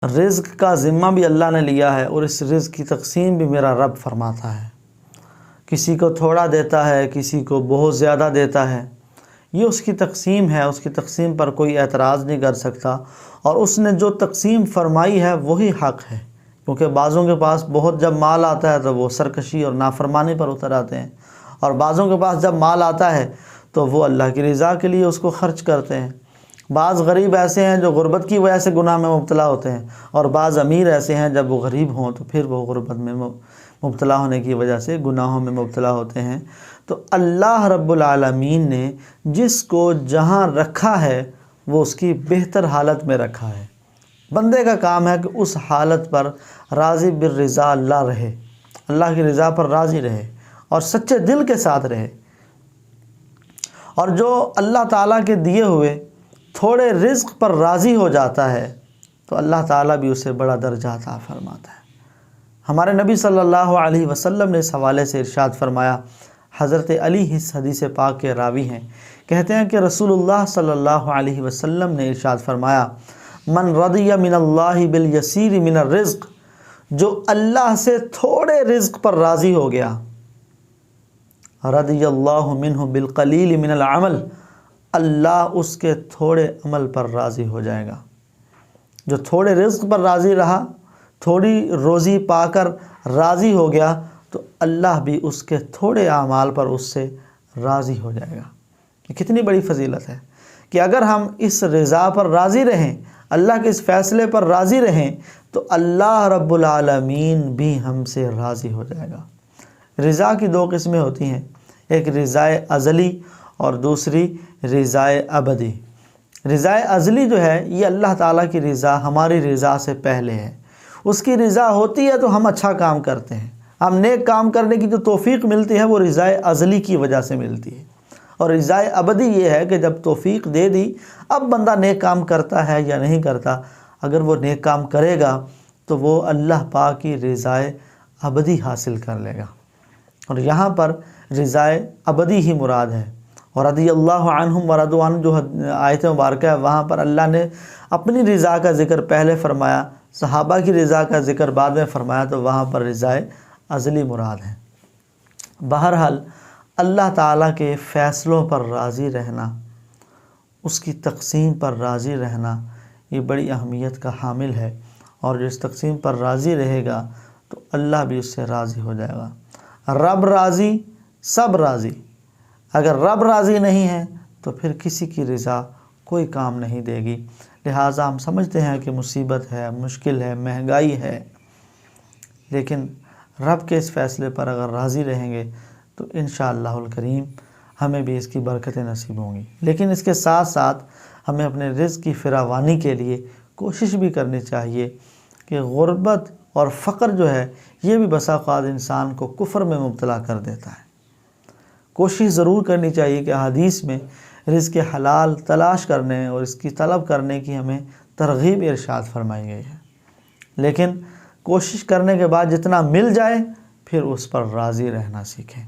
رزق کا ذمہ بھی اللہ نے لیا ہے اور اس رزق کی تقسیم بھی میرا رب فرماتا ہے۔ کسی کو تھوڑا دیتا ہے، کسی کو بہت زیادہ دیتا ہے، یہ اس کی تقسیم ہے، اس کی تقسیم پر کوئی اعتراض نہیں کر سکتا، اور اس نے جو تقسیم فرمائی ہے وہی حق ہے، کیونکہ بعضوں کے پاس بہت جب مال آتا ہے تو وہ سرکشی اور نافرمانی پر اتر آتے ہیں، اور بعضوں کے پاس جب مال آتا ہے تو وہ اللہ کی رضا کے لیے اس کو خرچ کرتے ہیں۔ بعض غریب ایسے ہیں جو غربت کی وجہ سے گناہ میں مبتلا ہوتے ہیں، اور بعض امیر ایسے ہیں جب وہ غریب ہوں تو پھر وہ غربت میں مبتلا ہونے کی وجہ سے گناہوں میں مبتلا ہوتے ہیں۔ تو اللہ رب العالمین نے جس کو جہاں رکھا ہے وہ اس کی بہتر حالت میں رکھا ہے۔ بندے کا کام ہے کہ اس حالت پر راضی بالرضا اللہ رہے، اللہ کی رضا پر راضی رہے اور سچے دل کے ساتھ رہے، اور جو اللہ تعالیٰ کے دیے ہوئے تھوڑے رزق پر راضی ہو جاتا ہے تو اللہ تعالیٰ بھی اسے بڑا درجہ عطا فرماتا ہے۔ ہمارے نبی صلی اللہ علیہ وسلم نے اس حوالے سے ارشاد فرمایا، حضرت علی اس حدیث پاک کے راوی ہیں، کہتے ہیں کہ رسول اللہ صلی اللہ علیہ وسلم نے ارشاد فرمایا، من رضی من اللہ بالیسیر من الرزق، جو اللہ سے تھوڑے رزق پر راضی ہو گیا، رضی اللہ منہ بالقلیل من العمل، اللہ اس کے تھوڑے عمل پر راضی ہو جائے گا۔ جو تھوڑے رزق پر راضی رہا، تھوڑی روزی پا کر راضی ہو گیا، تو اللہ بھی اس کے تھوڑے اعمال پر اس سے راضی ہو جائے گا۔ یہ کتنی بڑی فضیلت ہے کہ اگر ہم اس رضا پر راضی رہیں، اللہ کے اس فیصلے پر راضی رہیں، تو اللہ رب العالمین بھی ہم سے راضی ہو جائے گا۔ رضا کی دو قسمیں ہوتی ہیں، ایک رضائے ازلی اور دوسری رضائے ابدی۔ رضائے ازلی جو ہے یہ اللہ تعالیٰ کی رضا ہماری رضا سے پہلے ہے، اس کی رضا ہوتی ہے تو ہم اچھا کام کرتے ہیں، ہم نیک کام کرنے کی جو توفیق ملتی ہے وہ رضائے ازلی کی وجہ سے ملتی ہے، اور رضائے ابدی یہ ہے کہ جب توفیق دے دی، اب بندہ نیک کام کرتا ہے یا نہیں کرتا، اگر وہ نیک کام کرے گا تو وہ اللہ پاک کی رضائے ابدی حاصل کر لے گا، اور یہاں پر رضائے ابدی ہی مراد ہے۔ اور رضی اللہ عنہم ورضوا عنہ جو آیت مبارکہ ہے، وہاں پر اللہ نے اپنی رضا کا ذکر پہلے فرمایا، صحابہ کی رضا کا ذکر بعد میں فرمایا، تو وہاں پر رضائے ازلی مراد ہے۔ بہرحال اللہ تعالیٰ کے فیصلوں پر راضی رہنا، اس کی تقسیم پر راضی رہنا، یہ بڑی اہمیت کا حامل ہے، اور جو اس تقسیم پر راضی رہے گا تو اللہ بھی اس سے راضی ہو جائے گا۔ رب راضی، سب راضی۔ اگر رب راضی نہیں ہے تو پھر کسی کی رضا کوئی کام نہیں دے گی۔ لہٰذا ہم سمجھتے ہیں کہ مصیبت ہے، مشکل ہے، مہنگائی ہے، لیکن رب کے اس فیصلے پر اگر راضی رہیں گے تو انشاءاللہ الکریم ہمیں بھی اس کی برکتیں نصیب ہوں گی۔ لیکن اس کے ساتھ ساتھ ہمیں اپنے رزق کی فراوانی کے لیے کوشش بھی کرنی چاہیے کہ غربت اور فقر جو ہے یہ بھی بسا اوقات انسان کو کفر میں مبتلا کر دیتا ہے۔ کوشش ضرور کرنی چاہیے کہ حدیث میں رزق حلال تلاش کرنے اور اس کی طلب کرنے کی ہمیں ترغیب ارشاد فرمائی گئی ہے، لیکن کوشش کرنے کے بعد جتنا مل جائے پھر اس پر راضی رہنا سیکھیں۔